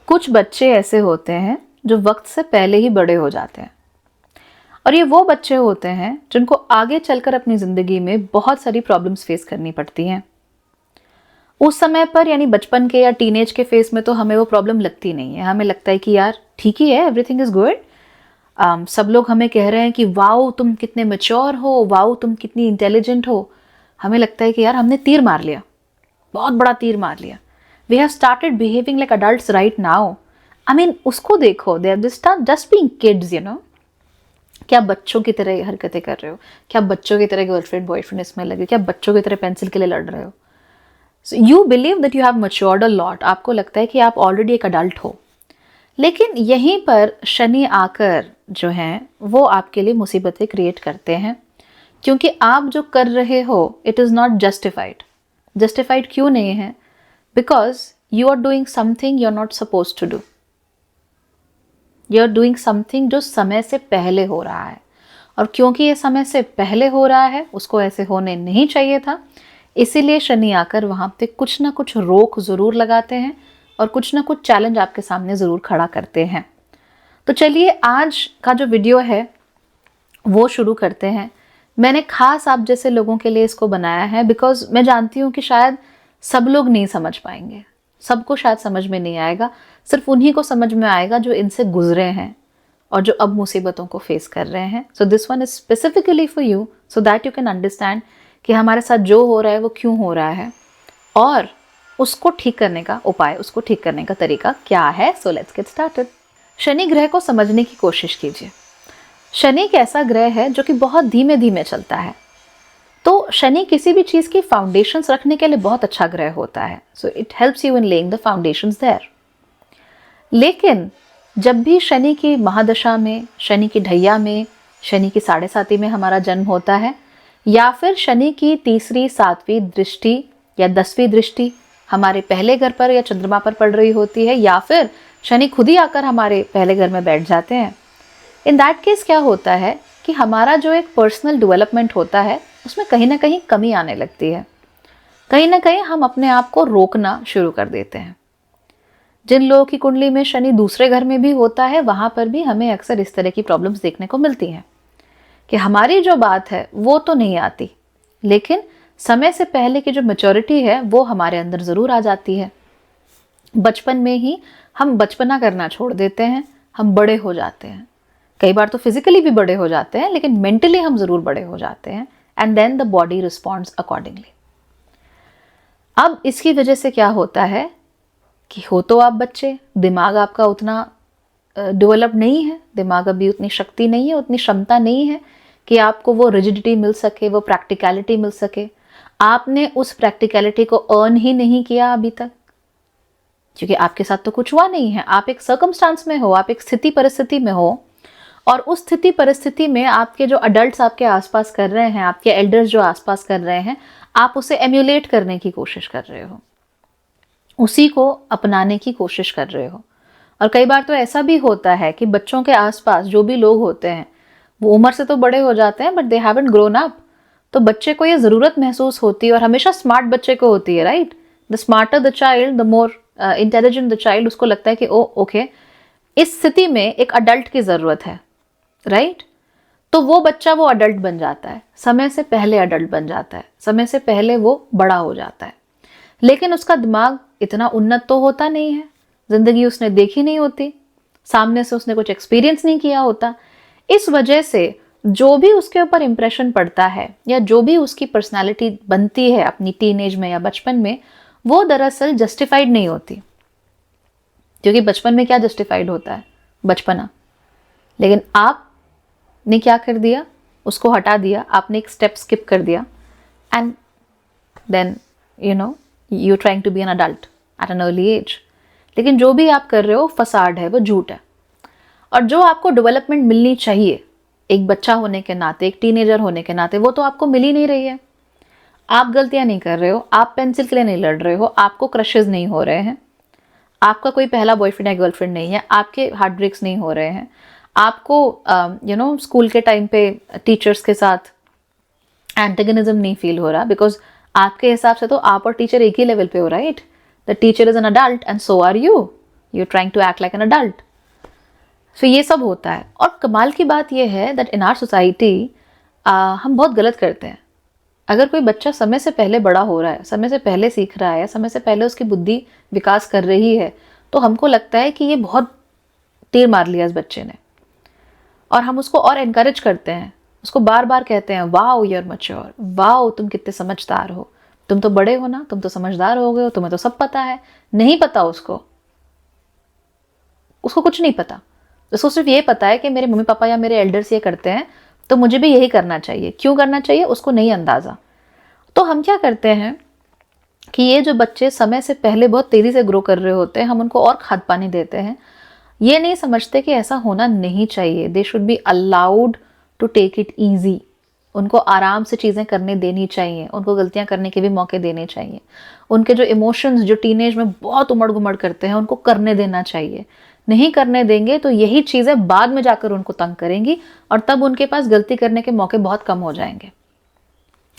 कुछ बच्चे ऐसे होते हैं जो वक्त से पहले ही बड़े हो जाते हैं, और ये वो बच्चे होते हैं जिनको आगे चलकर अपनी ज़िंदगी में बहुत सारी प्रॉब्लम्स फेस करनी पड़ती हैं। उस समय पर यानी बचपन के या टीनेज के फेस में तो हमें वो प्रॉब्लम लगती नहीं है, हमें लगता है कि यार ठीक ही है, एवरीथिंग इज़ गुड। सब लोग हमें कह रहे हैं कि वाओ तुम कितने मैच्योर हो, वाओ तुम कितनी इंटेलिजेंट हो। हमें लगता है कि यार हमने तीर मार लिया, बहुत बड़ा तीर मार लिया। We have started behaving like adults right now. I mean उसको देखो, they are just being kids, you know. क्या बच्चों की तरह हरकतें कर रहे हो, क्या बच्चों की तरह गर्लफ्रेंड बॉयफ्रेंड इसमें लगे, क्या बच्चों की तरह पेंसिल के लिए लड़ रहे हो। You believe that you have matured a lot, आपको लगता है कि आप ऑलरेडी एक अडल्ट हो। लेकिन यहीं पर शनि आकर जो हैं वो आपके लिए मुसीबतें क्रिएट करते हैं, क्योंकि आप जो कर रहे हो it is not justified. Justified क्यों नहीं है? Because you are doing something you are not suppose to do. You are doing something जो समय से पहले हो रहा है, और क्योंकि ये समय से पहले हो रहा है उसको ऐसे होने नहीं चाहिए था, इसीलिए शनि आकर वहाँ पे कुछ ना कुछ रोक ज़रूर लगाते हैं और कुछ ना कुछ चैलेंज आपके सामने ज़रूर खड़ा करते हैं। तो चलिए आज का जो वीडियो है वो शुरू करते हैं। मैंने खास आप जैसे लोगों के लिए इसको बनाया है बिकॉज मैं जानती हूँ कि शायद सब लोग नहीं समझ पाएंगे, सबको शायद समझ में नहीं आएगा, सिर्फ उन्हीं को समझ में आएगा जो इनसे गुजरे हैं और जो अब मुसीबतों को फेस कर रहे हैं। So this one is specifically for you so that you can understand कि हमारे साथ जो हो रहा है वो क्यों हो रहा है और उसको ठीक करने का उपाय, उसको ठीक करने का तरीका क्या है। So let's get started. Shani ग्रह को समझने की कोशिश कीजिए। शनि एक ऐसा ग्रह है जो कि बहुत धीमे धीमे चलता है, तो शनि किसी भी चीज़ की फाउंडेशंस रखने के लिए बहुत अच्छा ग्रह होता है। So it helps you in laying the foundations there. लेकिन जब भी शनि की महादशा में, शनि की ढैया में, शनि की साढ़े साती में हमारा जन्म होता है, या फिर शनि की तीसरी, सातवीं दृष्टि या 10वीं दृष्टि हमारे पहले घर पर या चंद्रमा पर पड़ रही होती है, या फिर शनि खुद ही आकर हमारे पहले घर में बैठ जाते हैं, इन दैट केस क्या होता है कि हमारा जो एक पर्सनल डेवलपमेंट होता है उसमें कहीं ना कहीं कमी आने लगती है। कहीं ना कहीं हम अपने आप को रोकना शुरू कर देते हैं। जिन लोगों की कुंडली में शनि दूसरे घर में भी होता है वहाँ पर भी हमें अक्सर इस तरह की प्रॉब्लम्स देखने को मिलती हैं कि हमारी जो बात है वो तो नहीं आती, लेकिन समय से पहले की जो मैच्योरिटी है वो हमारे अंदर ज़रूर आ जाती है। बचपन में ही हम बचपना करना छोड़ देते हैं, हम बड़े हो जाते हैं। कई बार तो फिजिकली भी बड़े हो जाते हैं, लेकिन मेंटली हम ज़रूर बड़े हो जाते हैं, and then the body responds accordingly. अब इसकी वजह से क्या होता है कि हो तो आप बच्चे, दिमाग आपका उतना डेवलप नहीं है, दिमाग अभी उतनी शक्ति नहीं है, उतनी क्षमता नहीं है कि आपको वो रिजिडिटी मिल सके, वो प्रैक्टिकलिटी मिल सके। आपने उस प्रैक्टिकलिटी को अर्न ही नहीं किया अभी तक, क्योंकि आपके साथ तो कुछ हुआ नहीं है। आप एक सर्कमस्टांस में हो, आप एक स्थिति परिस्थिति में हो, और उस स्थिति परिस्थिति में आपके जो अडल्ट्स आपके आसपास कर रहे हैं, आपके एल्डर्स जो आसपास कर रहे हैं, आप उसे एम्यूलेट करने की कोशिश कर रहे हो, उसी को अपनाने की कोशिश कर रहे हो। और कई बार तो ऐसा भी होता है कि बच्चों के आसपास जो भी लोग होते हैं वो उम्र से तो बड़े हो जाते हैं but they haven't grown up. तो बच्चे को ये ज़रूरत महसूस होती है, और हमेशा स्मार्ट बच्चे को होती है, right. The smarter the child the more intelligent the child. उसको लगता है कि ओ ओके, इस स्थिति में एक अडल्ट की ज़रूरत है, राइट। तो वो बच्चा वो अडल्ट बन जाता है, समय से पहले अडल्ट बन जाता है, समय से पहले वो बड़ा हो जाता है। लेकिन उसका दिमाग इतना उन्नत तो होता नहीं है, ज़िंदगी उसने देखी नहीं होती, सामने से उसने कुछ एक्सपीरियंस नहीं किया होता। इस वजह से जो भी उसके ऊपर इम्प्रेशन पड़ता है या जो भी उसकी पर्सनालिटी बनती है अपनी टीनेज में या बचपन में, वो दरअसल जस्टिफाइड नहीं होती। क्योंकि बचपन में क्या जस्टिफाइड होता है? बचपना। लेकिन आपने क्या कर दिया? उसको हटा दिया, आपने एक स्टेप स्किप कर दिया, and then you know you trying to be an adult at an early age. लेकिन जो भी आप कर रहे हो फसाड है, वो झूठ है। और जो आपको डेवलपमेंट मिलनी चाहिए एक बच्चा होने के नाते, एक टीनेजर होने के नाते, वो तो आपको मिल ही नहीं रही है। आप गलतियां नहीं कर रहे हो, आप पेंसिल के लिए नहीं लड़ रहे हो, आपको क्रशेज नहीं हो रहे हैं, आपका कोई पहला बॉयफ्रेंड या गर्लफ्रेंड नहीं है, आपके हार्ट ब्रेक्स नहीं हो रहे हैं, आपको स्कूल के टाइम पे टीचर्स के साथ एंटेगनिज्म नहीं फील हो रहा, बिकॉज आपके हिसाब से तो आप और टीचर एक ही लेवल पे हो, right. The teacher is an adult and so are you. You are trying to act like an adult. So ये सब होता है। और कमाल की बात ये है दैट इन आवर सोसाइटी हम बहुत गलत करते हैं। अगर कोई बच्चा समय से पहले बड़ा हो रहा है, समय से पहले सीख रहा है, समय से पहले उसकी बुद्धि विकास कर रही है, तो हमको लगता है कि ये बहुत तीर मार लिया इस बच्चे ने, और हम उसको और एनकरेज करते हैं, उसको बार बार कहते हैं wow you are mature, wow तुम कितने समझदार हो, तुम तो बड़े हो ना, तुम तो समझदार हो गए हो, तुम्हें तो सब पता है। नहीं पता उसको कुछ नहीं पता। उसको सिर्फ ये पता है कि मेरे मम्मी पापा या मेरे एल्डर्स ये करते हैं तो मुझे भी यही करना चाहिए। क्यों करना चाहिए उसको नहीं अंदाजा। तो हम क्या करते हैं कि ये जो बच्चे समय से पहले बहुत तेजी से ग्रो कर रहे होते हैं, हम उनको और खाद पानी देते हैं। ये नहीं समझते कि ऐसा होना नहीं चाहिए। They should be allowed to take it easy. उनको आराम से चीज़ें करने देनी चाहिए, उनको गलतियां करने के भी मौके देने चाहिए। उनके जो इमोशंस जो टीनेज में बहुत उमड़ घुमड़ करते हैं उनको करने देना चाहिए। नहीं करने देंगे तो यही चीज़ें बाद में जाकर उनको तंग करेंगी और तब उनके पास गलती करने के मौके बहुत कम हो जाएंगे।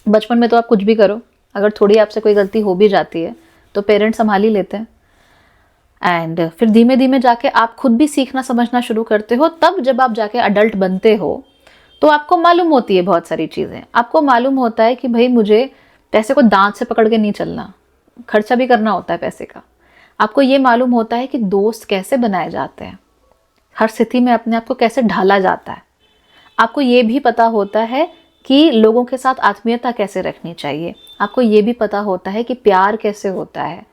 बचपन में तो आप कुछ भी करो, अगर थोड़ी आपसे कोई गलती हो भी जाती है तो पेरेंट्स संभाल ही लेते हैं। एंड फिर धीमे धीमे जाके आप खुद भी सीखना समझना शुरू करते हो। तब जब आप जाके अडल्ट बनते हो तो आपको मालूम होती है बहुत सारी चीज़ें। आपको मालूम होता है कि भाई मुझे पैसे को दांत से पकड़ के नहीं चलना, खर्चा भी करना होता है पैसे का। आपको ये मालूम होता है कि दोस्त कैसे बनाए जाते हैं, हर स्थिति में अपने आप को कैसे ढाला जाता है। आपको ये भी पता होता है कि लोगों के साथ आत्मीयता कैसे रखनी चाहिए। आपको ये भी पता होता है कि प्यार कैसे होता है।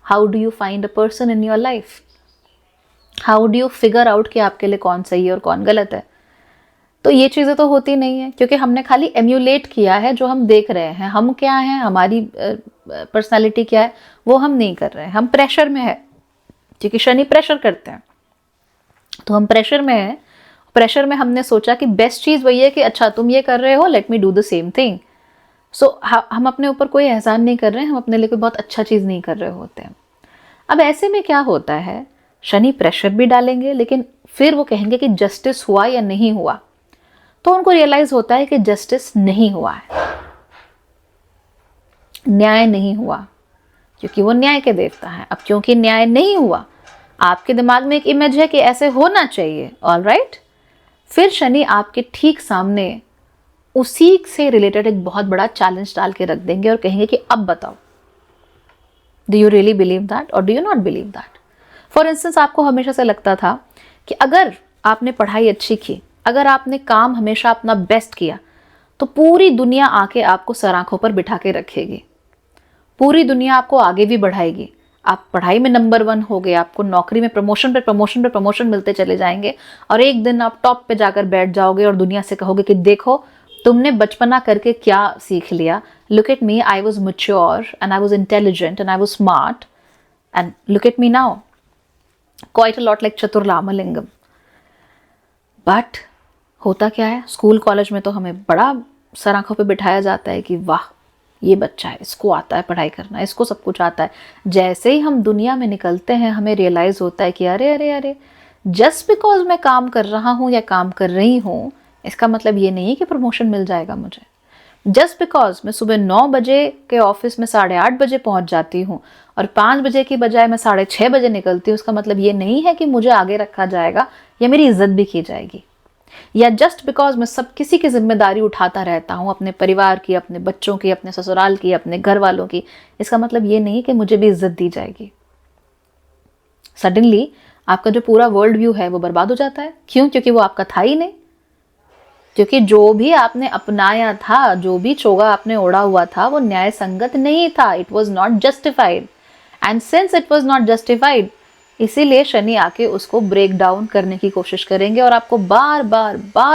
How do you find a person in your life, how do you figure out कि आपके लिए कौन सही है और कौन गलत है। तो ये चीज़ें तो होती नहीं है क्योंकि हमने खाली एम्यूलेट किया है जो हम देख रहे हैं। हम क्या हैं, हमारी पर्सनालिटी क्या है, वो हम नहीं कर रहे हैं। हम प्रेशर में है क्योंकि शनि प्रेशर करते हैं, तो हम प्रेशर में हैं। प्रेशर में हमने सोचा कि बेस्ट चीज़ वही है कि अच्छा तुम ये कर रहे हो, let me do the same thing. So हम अपने ऊपर कोई एहसान नहीं कर रहे हैं, हम अपने लिए कोई बहुत अच्छा चीज़ नहीं कर रहे होते हैं। अब ऐसे में क्या होता है, शनि प्रेशर भी डालेंगे लेकिन फिर वो कहेंगे कि जस्टिस हुआ या नहीं हुआ। तो उनको रियलाइज होता है कि जस्टिस नहीं हुआ है, न्याय नहीं हुआ, क्योंकि वो न्याय के देवता है। अब क्योंकि न्याय नहीं हुआ, आपके दिमाग में एक इमेज है कि ऐसे होना चाहिए, ऑलराइट। फिर शनि आपके ठीक सामने उसी से रिलेटेड एक बहुत बड़ा चैलेंज डाल के रख देंगे और कहेंगे कि अब बताओ, do you really believe that और do you not believe that. For instance, आपको हमेशा से लगता था कि अगर आपने पढ़ाई अच्छी की, अगर आपने काम हमेशा अपना बेस्ट किया, तो पूरी दुनिया आके आपको सर आंखों पर बिठा के रखेगी, पूरी दुनिया आपको आगे भी बढ़ाएगी। आप पढ़ाई में नंबर 1 हो गए, आपको नौकरी में प्रमोशन पे प्रमोशन पे प्रमोशन मिलते चले जाएंगे और एक दिन आप टॉप पे जाकर बैठ जाओगे और दुनिया से कहोगे कि देखो तुमने बचपना करके क्या सीख लिया। Look at me, I was mature and I was intelligent and I was smart and look at me now, quite a lot like चतुर रामलिंगम। बट होता क्या है, स्कूल कॉलेज में तो हमें बड़ा सर आंखों पे बिठाया जाता है कि वाह ये बच्चा है, इसको आता है पढ़ाई करना, इसको सब कुछ आता है। जैसे ही हम दुनिया में निकलते हैं हमें रियलाइज़ होता है कि अरे अरे अरे, जस्ट बिकॉज मैं काम कर रहा हूँ या काम कर रही हूँ इसका मतलब ये नहीं कि प्रमोशन मिल जाएगा मुझे। जस्ट बिकॉज मैं सुबह 9 बजे के ऑफिस में 8:30 बजे पहुँच जाती हूँ और 5 बजे की बजाय मैं 6:30 बजे निकलती हूँ, उसका मतलब ये नहीं है कि मुझे आगे रखा जाएगा या मेरी इज्जत भी की जाएगी। या जस्ट बिकॉज मैं सब किसी की जिम्मेदारी उठाता रहता हूँ, अपने परिवार की, अपने बच्चों की, अपने ससुराल की, अपने घर वालों की, इसका मतलब ये नहीं कि मुझे भी इज्जत दी जाएगी। सडनली आपका जो पूरा वर्ल्ड व्यू है वो बर्बाद हो जाता है। क्यों? क्योंकि वो आपका था ही नहीं। क्योंकि जो भी आपने अपनाया था, जो भी चोगा आपने ओढ़ा हुआ था, वो न्याय संगत नहीं था। It was not justified and since it was not justified, इसीलिए शनि आके उसको ब्रेक डाउन करने की कोशिश करेंगे और आपको बार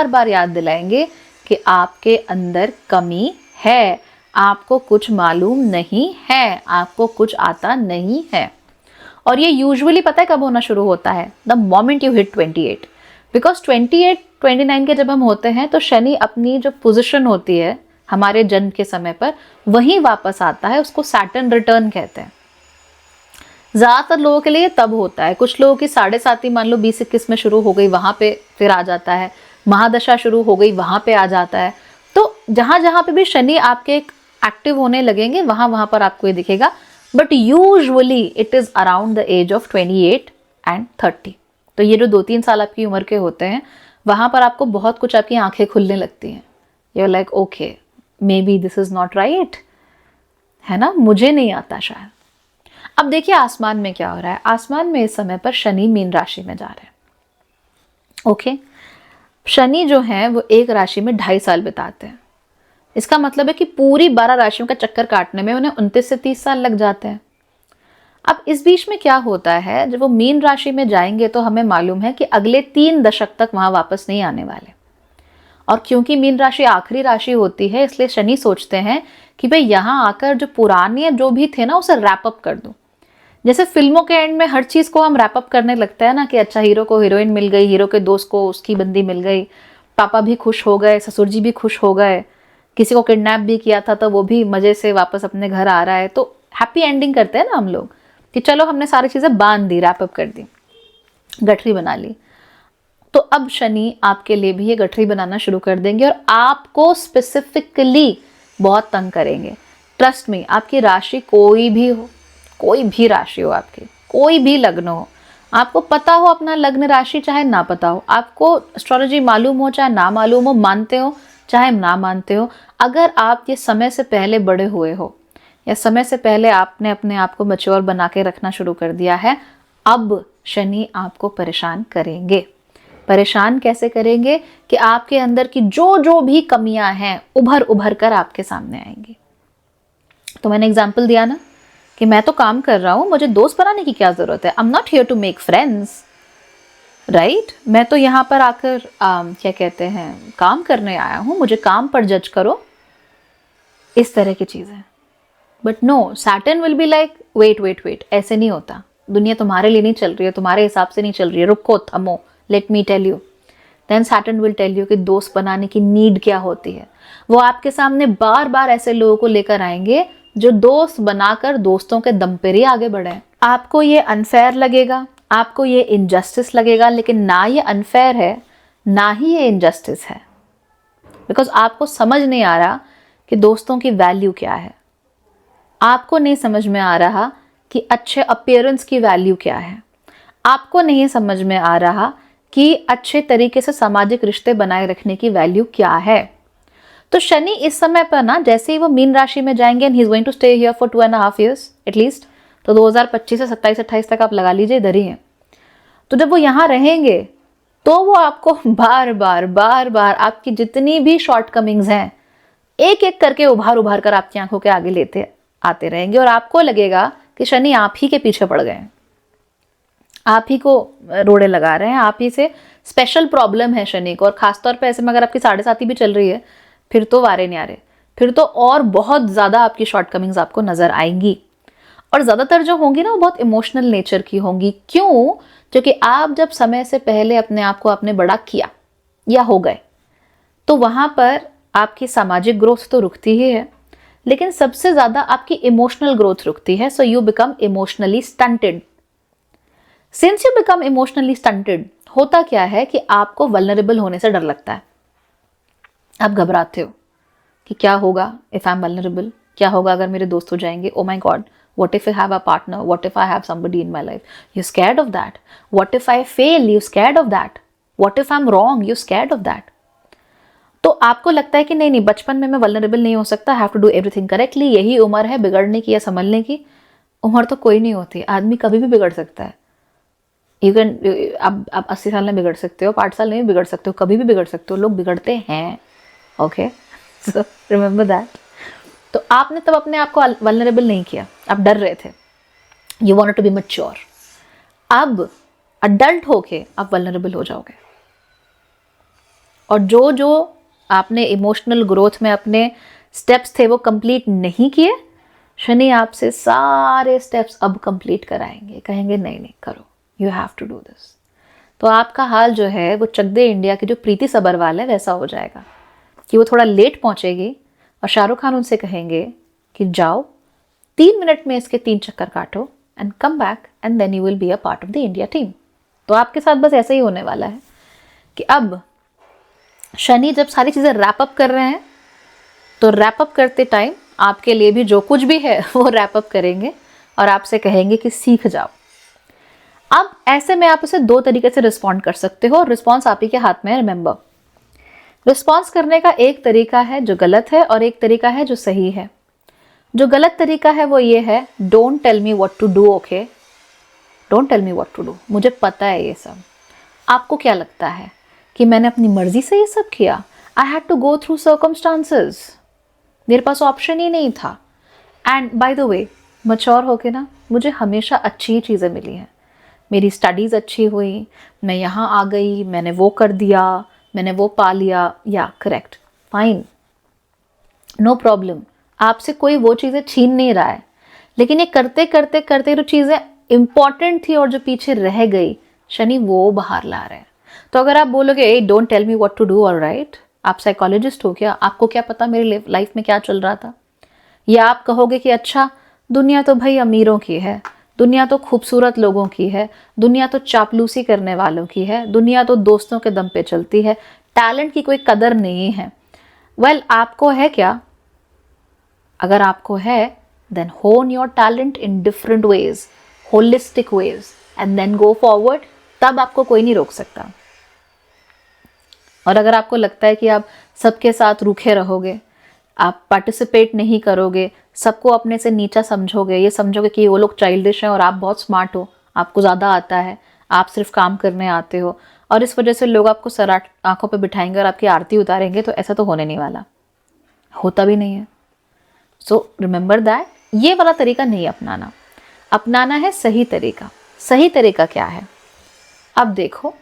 बार याद दिलाएंगे कि आपके अंदर कमी है, आपको कुछ मालूम नहीं है, आपको कुछ आता नहीं है। और ये यूजुअली पता है कब होना शुरू होता है? The moment you hit 28। Because 28-29 के जब हम होते हैं तो शनि अपनी जो पोजिशन होती है हमारे जन्म के समय पर वहीं वापस आता है, उसको सैटर्न रिटर्न कहते हैं। ज़्यादातर लोगों के लिए तब होता है, कुछ लोगों की 7.5 मान लो 20-21 में शुरू हो गई, वहाँ पे फिर आ जाता है, महादशा शुरू हो गई वहाँ पे आ जाता है। तो जहाँ जहाँ पे भी शनि आपके एक्टिव होने लगेंगे वहाँ वहाँ पर आपको ये दिखेगा। But usually it is around the age of 28 and 30। तो ये जो 2-3 साल आपकी उम्र के होते हैं, वहाँ पर आपको बहुत कुछ आपकी आंखें खुलने लगती हैं। You are like okay, maybe this is not right, है ना, मुझे नहीं आता शायद। अब देखिए आसमान में क्या हो रहा है। आसमान में इस समय पर शनि मीन राशि में जा रहे हैं। ओके, शनि जो है वो एक राशि में 2.5 साल बिताते हैं। इसका मतलब है कि पूरी 12 राशियों का चक्कर काटने में उन्हें 29 से 30 साल लग जाते हैं। अब इस बीच में क्या होता है, जब वो मीन राशि में जाएंगे तो हमें मालूम है कि अगले 3 दशक तक वहां वापस नहीं आने वाले। और क्योंकि मीन राशि आखिरी राशि होती है, इसलिए शनि सोचते हैं कि भाई यहाँ आकर जो पुराने जो भी थे ना उसे रैप अप कर दूं। जैसे फिल्मों के एंड में हर चीज को हम रैप अप करने लगते हैं ना, कि अच्छा हीरो को हीरोइन मिल गई, हीरो के दोस्त को उसकी बंदी मिल गई, पापा भी खुश हो गए, ससुर जी भी खुश हो गए, किसी को किडनैप भी किया था तो वो भी मजे से वापस अपने घर आ रहा है। तो हैप्पी एंडिंग करते हैं ना हम लोग, कि चलो हमने सारी चीजें बांध दी, रैप अप कर दी, गठरी बना ली। तो अब शनि आपके लिए भी ये गठरी बनाना शुरू कर देंगे और आपको स्पेसिफिकली बहुत तंग करेंगे। ट्रस्ट मी, आपकी राशि कोई भी हो, कोई भी राशि हो आपकी, कोई भी लग्न हो, आपको पता हो अपना लग्न राशि चाहे ना पता हो, आपको एस्ट्रोलॉजी मालूम हो चाहे ना मालूम हो, मानते हो चाहे ना मानते हो, अगर आप ये समय से पहले बड़े हुए हो या समय से पहले आपने अपने आप को मैच्योर बना के रखना शुरू कर दिया है, अब शनि आपको परेशान करेंगे। परेशान कैसे करेंगे कि आपके अंदर की जो जो भी कमियां हैं उभर उभर कर आपके सामने आएंगी। तो मैंने एग्जाम्पल दिया ना कि मैं तो काम कर रहा हूं, मुझे दोस्त बनाने की क्या जरूरत है। I am not here to make friends, right. मैं तो यहाँ पर आकर क्या कहते हैं, काम करने आया हूं, मुझे काम पर जज करो, इस तरह की चीजें। But no, Saturn will be like wait wait wait, ऐसे नहीं होता, दुनिया तुम्हारे लिए नहीं चल रही है, तुम्हारे हिसाब से नहीं चल रही है, रुको, थमो, let me tell you. Then Saturn will tell you कि दोस्त बनाने की नीड क्या होती है। वो आपके सामने बार बार ऐसे लोगों को लेकर आएंगे जो दोस्त बनाकर दोस्तों के दम पर ही आगे बढ़े। आपको ये अनफेयर लगेगा, आपको ये इनजस्टिस लगेगा, लेकिन ना ये अनफेयर है ना ही ये इनजस्टिस है, बिकॉज आपको समझ नहीं आ रहा कि दोस्तों की वैल्यू क्या है। आपको नहीं समझ में आ रहा कि अच्छे अपीयरेंस की वैल्यू क्या है। आपको नहीं समझ में आ रहा कि अच्छे तरीके से सामाजिक रिश्ते बनाए रखने की वैल्यू क्या है। तो शनि इस समय पर ना, जैसे ही वो मीन राशि में जाएंगे, and he is going to stay here for 2.5 years at least, तो 2025 से 27-28 तक आप लगा लीजिए, इधर ही है। तो जब वो यहाँ रहेंगे तो वो आपको बार बार आपकी जितनी भी शॉर्टकमिंग्स हैं एक एक करके उभार उभार कर आपकी आंखों के आगे लेते आते रहेंगे, और आपको लगेगा कि शनि आप ही के पीछे पड़ गए हैं, आप ही को रोड़े लगा रहे हैं, आप ही से स्पेशल प्रॉब्लम है शनि को। और खासतौर पे ऐसे में अगर आपकी 7.5 भी चल रही है, फिर तो वारे न्यारे, फिर तो और बहुत ज़्यादा आपकी शॉर्टकमिंग्स आपको नजर आएंगी। और ज़्यादातर जो होंगी ना वो बहुत इमोशनल नेचर की होंगी। क्यों? क्योंकि आप जब समय से पहले अपने आप को आपने बड़ा किया या हो गए, तो वहाँ पर आपकी सामाजिक ग्रोथ तो रुकती ही है, लेकिन सबसे ज़्यादा आपकी इमोशनल ग्रोथ रुकती है। So you become emotionally stunted. Since you become emotionally stunted, होता क्या है कि आपको वल्नरेबल होने से डर लगता है। आप घबराते हो कि क्या होगा इफ आई एम वल्नरेबल, क्या होगा अगर मेरे दोस्त हो जाएंगे, oh my God, what if I have a partner, what if I have somebody in my life, you're scared of that. What if I fail, you're scared of that. What if I'm wrong, you're scared of that. तो आपको लगता है कि नहीं नहीं, बचपन में मैं वल्नरेबल नहीं हो सकता, have to do everything correctly, यही उम्र है बिगड़ने की या संभलने की। उम्र तो कोई नहीं होती, आदमी कभी भी बिगड़ सकता है। यू कैन, आप 80 साल में बिगड़ सकते हो, 5 साल में भी बिगड़ सकते हो, कभी भी बिगड़ सकते हो, लोग बिगड़ते हैं। Okay, so remember that. तो आपने तब अपने आप को वल्नरेबल नहीं किया, आप डर रहे थे, you wanted to be mature. अब अडल्ट होके आप वल्नरेबल हो जाओगे, और जो जो आपने इमोशनल ग्रोथ में अपने स्टेप्स थे वो कंप्लीट नहीं किए, शनि आपसे सारे स्टेप्स अब कंप्लीट कराएंगे, कहेंगे नहीं नहीं करो, you have to do this. तो आपका हाल जो है वो चक दे इंडिया की जो प्रीति सबरवाल है वैसा हो जाएगा, कि वो थोड़ा लेट पहुंचेगी और शाहरुख खान उनसे कहेंगे कि जाओ 3 मिनट में इसके 3 चक्कर काटो and come back and then you will be a part of the India team. तो आपके साथ बस ऐसा ही होने वाला है कि अब शनि जब सारी चीज़ें रैप अप कर रहे हैं, तो रैप अप करते टाइम आपके लिए भी जो कुछ भी है वो रैप अप करेंगे और आपसे कहेंगे कि सीख जाओ। अब ऐसे में आप उसे दो तरीके से रिस्पॉन्ड कर सकते हो, रिस्पॉन्स आप ही के हाथ में है। रिमेंबर, रिस्पॉन्स करने का एक तरीका है जो गलत है और एक तरीका है जो सही है। जो गलत तरीका है वो ये है, don't tell me what to do, okay, don't tell me what to do, मुझे पता है ये सब। आपको क्या लगता है कि मैंने अपनी मर्जी से ये सब किया? I had to go through circumstances, मेरे पास ऑप्शन ही नहीं था। And by the way, mature होके ना मुझे हमेशा अच्छी ही चीज़ें मिली हैं। मेरी स्टडीज़ अच्छी हुई, मैं यहाँ आ गई, मैंने वो कर दिया, मैंने वो पा लिया, या करेक्ट, फाइन, नो प्रॉब्लम, आपसे कोई वो चीज़ें छीन नहीं रहा है। लेकिन ये करते करते करते जो चीज़ें इंपॉर्टेंट थी और जो पीछे रह गई, शनि वो बाहर ला रहे हैं। तो अगर आप बोलोगे a don't tell me what to do, all right, आप साइकोलॉजिस्ट हो क्या, आपको क्या पता मेरी लाइफ में क्या चल रहा था? या आप कहोगे कि अच्छा, दुनिया तो भाई अमीरों की है, दुनिया तो खूबसूरत लोगों की है, दुनिया तो चापलूसी करने वालों की है, दुनिया तो दोस्तों के दम पे चलती है, टैलेंट की कोई कदर नहीं है। वेल, आपको है क्या? अगर आपको है, then hone your talent in different ways, holistic ways, and then go forward, तब आपको कोई नहीं रोक सकता। और अगर आपको लगता है कि आप सबके साथ रूखे रहोगे, आप पार्टिसिपेट नहीं करोगे, सबको अपने से नीचा समझोगे, ये समझोगे कि वो लोग चाइल्डिश हैं और आप बहुत स्मार्ट हो, आपको ज़्यादा आता है, आप सिर्फ काम करने आते हो, और इस वजह से लोग आपको सर आंखों पे बिठाएंगे और आपकी आरती उतारेंगे, तो ऐसा तो होने नहीं वाला, होता भी नहीं है। सो रिमेंबर दैट, ये वाला तरीका नहीं अपनाना, अपनाना है सही तरीका। सही तरीका क्या है? अब देखो,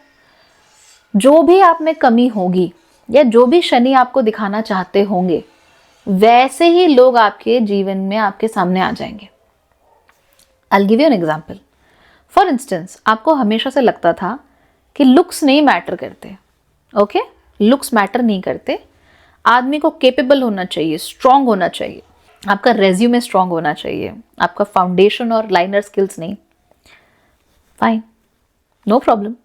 जो भी आप में कमी होगी या जो भी शनि आपको दिखाना चाहते होंगे, वैसे ही लोग आपके जीवन में आपके सामने आ जाएंगे। I'll give you an example. For instance, आपको हमेशा से लगता था कि लुक्स नहीं मैटर करते, ओके, लुक्स मैटर नहीं करते, आदमी को केपेबल होना चाहिए, स्ट्रांग होना चाहिए, आपका रेज्यूमे स्ट्रांग होना चाहिए, आपका फाउंडेशन और लाइनर स्किल्स नहीं। Fine, no problem.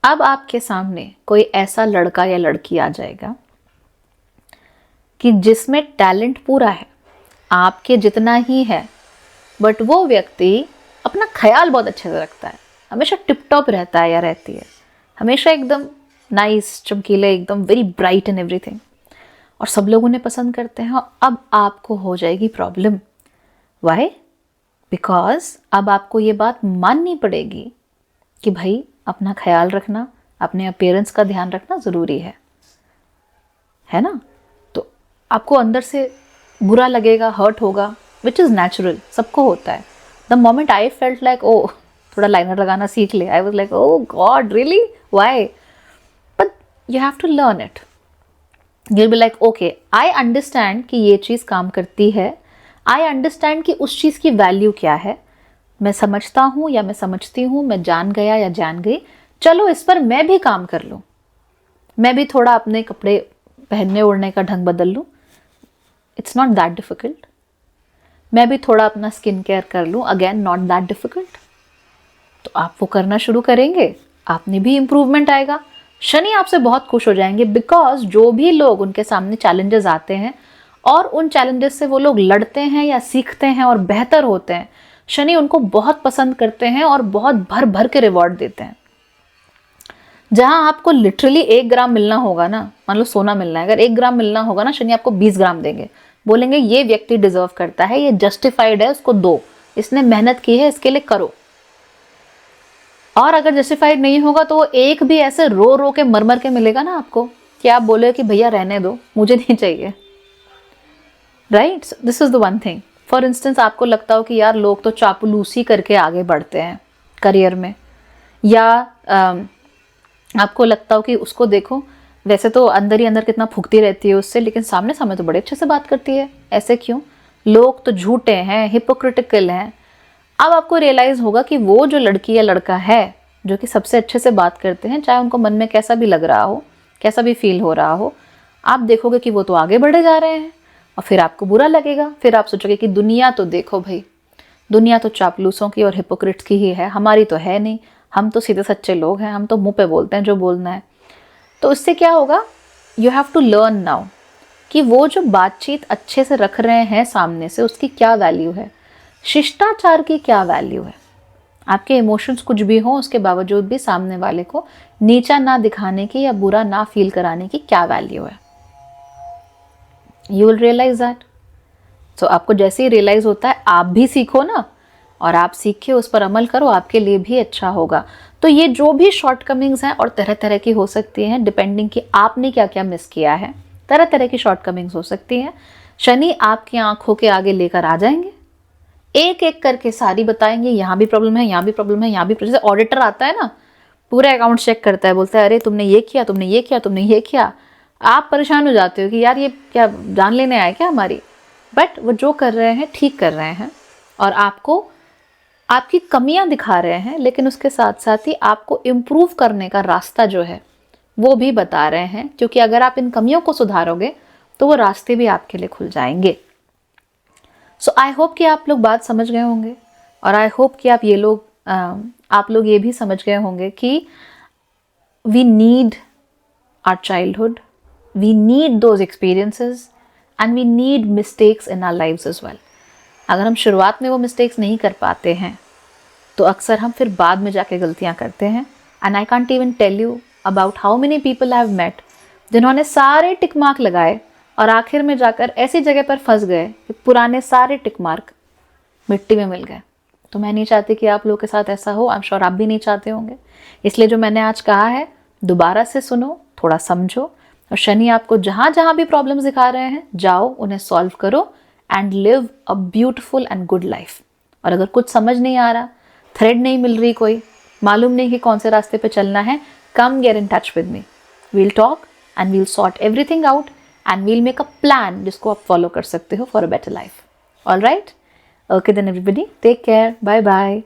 अब आपके सामने कोई ऐसा लड़का या लड़की आ जाएगा कि जिसमें टैलेंट पूरा है, आपके जितना ही है, बट वो व्यक्ति अपना ख्याल बहुत अच्छे से रखता है, हमेशा टिप टॉप रहता है या रहती है, हमेशा एकदम नाइस, चमकीले, एकदम वेरी ब्राइट इन एवरीथिंग, और सब लोग उन्हें पसंद करते हैं। अब आपको हो जाएगी प्रॉब्लम। वाई? बिकॉज अब आपको ये बात माननी पड़ेगी कि भाई अपना ख्याल रखना, अपने अपीयरेंस का ध्यान रखना ज़रूरी है ना? तो आपको अंदर से बुरा लगेगा, हर्ट होगा, विच इज़ नेचुरल, सबको होता है। The moment I felt like oh थोड़ा लाइनर लगाना सीख ले, I was like oh God really, why? But you have to learn it. you'll be like okay, I understand कि ये चीज़ काम करती है, I understand कि उस चीज़ की वैल्यू क्या है, मैं समझता हूँ या मैं समझती हूँ, मैं जान गया या जान गई, चलो इस पर मैं भी काम कर लूँ, मैं भी थोड़ा अपने कपड़े पहनने ओढ़ने का ढंग बदल लूँ, इट्स नॉट दैट डिफ़िकल्ट। मैं भी थोड़ा अपना स्किन केयर कर लूँ, अगेन नॉट दैट डिफ़िकल्ट। तो आप वो करना शुरू करेंगे, आप में भी इम्प्रूवमेंट आएगा, शनि आपसे बहुत खुश हो जाएंगे। बिकॉज जो भी लोग उनके सामने चैलेंजेस आते हैं और उन चैलेंजेस से वो लोग लड़ते हैं या सीखते हैं और बेहतर होते हैं, शनि उनको बहुत पसंद करते हैं और बहुत भर भर के रिवॉर्ड देते हैं। जहां आपको लिटरली 1 ग्राम मिलना होगा ना, मान लो सोना मिलना है, अगर 1 ग्राम मिलना होगा ना, शनि आपको 20 ग्राम देंगे, बोलेंगे ये व्यक्ति डिजर्व करता है, ये जस्टिफाइड है, उसको दो, इसने मेहनत की है, इसके लिए करो। और अगर जस्टिफाइड नहीं होगा तो वो एक भी ऐसे रो रो के मर मर के मिलेगा ना आपको, कि आप बोले कि भैया रहने दो, मुझे नहीं चाहिए, right? This is the one thing. For instance, आपको लगता हो कि यार लोग तो चापलूसी करके आगे बढ़ते हैं करियर में, या आपको लगता हो कि उसको देखो, वैसे तो अंदर ही अंदर कितना फूकती रहती है उससे, लेकिन सामने सामने तो बड़े अच्छे से बात करती है, ऐसे क्यों? लोग तो झूठे हैं, हिपोक्रिटिकल हैं। अब आपको रियलाइज़ होगा कि वो जो लड़की या लड़का है जो कि सबसे अच्छे से बात करते हैं, चाहे उनको मन में कैसा भी लग रहा हो, कैसा भी फील हो रहा हो, आप देखोगे कि वो तो आगे बढ़े जा रहे हैं, और फिर आपको बुरा लगेगा। फिर आप सोचोगे कि दुनिया तो देखो भाई, दुनिया तो चापलूसों की और हिपोक्रिट्स की ही है, हमारी तो है नहीं, हम तो सीधे सच्चे लोग हैं, हम तो मुंह पे बोलते हैं जो बोलना है। तो इससे क्या होगा? You have to learn now कि वो जो बातचीत अच्छे से रख रहे हैं सामने से, उसकी क्या वैल्यू है, शिष्टाचार की क्या वैल्यू है। आपके इमोशंस कुछ भी हों उसके बावजूद भी सामने वाले को नीचा ना दिखाने की या बुरा ना फील कराने की क्या वैल्यू है। You will realise that. So आपको जैसे ही रियलाइज होता है आप भी सीखो ना, और आप सीख के उस पर अमल करो, आपके लिए भी अच्छा होगा। तो ये जो भी शॉर्टकमिंग्स हैं और तरह तरह की हो सकती हैं डिपेंडिंग कि आपने क्या क्या मिस किया है, तरह तरह की शॉर्टकमिंग्स हो सकती हैं। शनि आपकी आंखों के आगे लेकर आ जाएंगे, एक एक करके सारी बताएंगे, यहाँ भी प्रॉब्लम है, यहाँ भी प्रॉब्लम है, यहाँ भी। जैसे ऑडिटर आता है ना, पूरा अकाउंट चेक करता है, बोलता है अरे तुमने ये किया, तुमने ये किया, तुमने ये किया। आप परेशान हो जाते हो कि यार ये क्या जान लेने आए क्या हमारी। बट वो जो कर रहे हैं ठीक कर रहे हैं, और आपको आपकी कमियां दिखा रहे हैं, लेकिन उसके साथ साथ ही आपको इम्प्रूव करने का रास्ता जो है वो भी बता रहे हैं, क्योंकि अगर आप इन कमियों को सुधारोगे तो वो रास्ते भी आपके लिए खुल जाएंगे। सो आई होप कि आप लोग बात समझ गए होंगे, और आई होप कि आप लोग ये भी समझ गए होंगे कि we need our childhood, we need those experiences, and we need mistakes in our lives as well. अगर हम शुरुआत में वो मिस्टेक्स नहीं कर पाते हैं तो अक्सर हम फिर बाद में जाके गलतियां करते हैं। And I can't even tell you about how many people I have met जिन्होंने सारे टिक मार्क लगाए और आखिर में जाकर ऐसी जगह पर फंस गए कि पुराने सारे टिक मार्क मिट्टी में मिल गए। तो मैं नहीं चाहती कि आप लोगों के साथ ऐसा हो, आई एम श्योर आप भी नहीं चाहते होंगे। इसलिए जो मैंने आज कहा है दोबारा से सुनो, थोड़ा समझो, और शनि आपको जहाँ जहाँ भी प्रॉब्लम्स दिखा रहे हैं जाओ उन्हें सॉल्व करो and live a beautiful and good life. और अगर कुछ समझ नहीं आ रहा, थ्रेड नहीं मिल रही, कोई मालूम नहीं कि कौन से रास्ते पे चलना है, come get in touch with me, we'll talk and we'll sort everything out and we'll make a plan जिसको आप फॉलो कर सकते हो for a better life. All right, okay then everybody, take care, bye bye.